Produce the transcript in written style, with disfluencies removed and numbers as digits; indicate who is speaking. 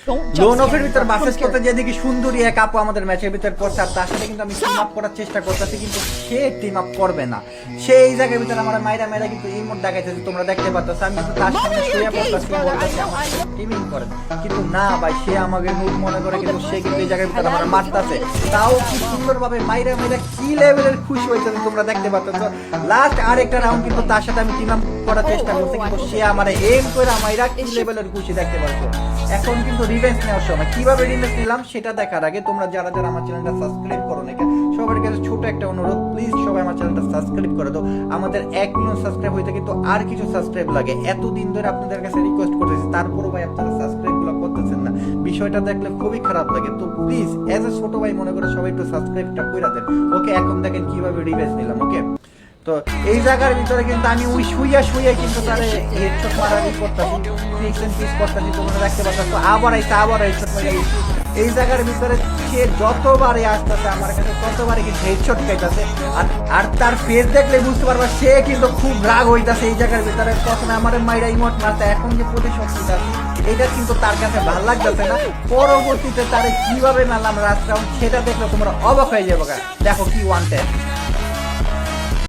Speaker 1: Loan অফের ভিতর buses করতে যে দেখি সুন্দরী এক আপু আমাদের ম্যাচের ভিতর পড়ছে, আর তার সাথে কিন্তু আমি টিম আপ করার চেষ্টা করতেছি, কিন্তু সে টিম আপ করবে না। সে এই জায়গার ভিতরে আমার মাইরা কিন্তু ইমোট দেখাইতেছে, তোমরা দেখতে পাচ্ছ। আমি কিন্তু তার সামনে শুয়ে পড়তেছি, বলতেছি আমার টিমিং করেন, কিন্তু না ভাই, সে আমাকে নুট মনে করে, কিন্তু সে কিন্তু এই জায়গার ভিতরে আমার মারতেছে। তাও কি সুন্দরভাবে মাইরা কি লেভেলের খুশি হয়েছে তোমরা দেখতে পাচ্ছ। লাস্ট আরেকটা রাউন্ড কিন্তু তার সাথে আমি টিম আপ করার চেষ্টা করছি, কিন্তু সে আমার এম করে মাইরা কি লেভেলের খুশি দেখতে পাচ্ছ। এখন কিন্তু রিভেঞ্জ নেওয়ার সময়। কিভাবে রিভেঞ্জ নিলাম সেটা দেখার আগে তোমরা যারা যারা আমার চ্যানেলটা সাবস্ক্রাইব করো না, সবার কাছে ছোট একটা অনুরোধ, প্লিজ সবাই আমার চ্যানেলটা সাবস্ক্রাইব করে দাও। আমাদের 1 মিলিয়ন সাবস্ক্রাইব হইতে কিন্তু আর কিছু সাবস্ক্রাইব লাগে। এতদিন ধরে আপনাদের কাছে রিকোয়েস্ট করতেছি, তারপরও ভাই আপনারা সাবস্ক্রাইব গুলো করতেছেন না, বিষয়টা দেখলে খুবই খারাপ লাগে। তো প্লিজ এজ এ ছোট ভাই মনে করে সবাই একটু সাবস্ক্রাইবটা করে দেন। ওকে, এখন দেখেন কিভাবে রিভেঞ্জ নিলাম। ওকে, তো এই জায়গার ভিতরে কিন্তু আমি ওই শুইয়া কিন্তু তারে হেডশট মারারি করতেছি, ফিক্স এন্ড পিস করতেছি, তোমরা দেখতে পাচ্ছ। তো আবার হেডশট মারি। এই জায়গার ভিতরে সে যতবারই আসতেছে আমার কাছে ততবারই কিন্তু হেডশট খাইতেছে, আর তার ফেস দেখলে বুঝতে পারবা সে কিন্তু খুব রাগ হইতাছে। এই জায়গার ভিতরে প্রথমে আমার মাইরা ইমোট মারতে, এখন যে প্রতিশোধ নিতেছি এটা কিন্তু তার কাছে ভালো লাগতেছে না। পরবর্তীতে তারে কিভাবে মারলাম লাস্ট রাউন্ড সেটা দেখলে তোমরা অবাক হয়ে যাবে। দেখো কি ওয়ান ট্যাপ।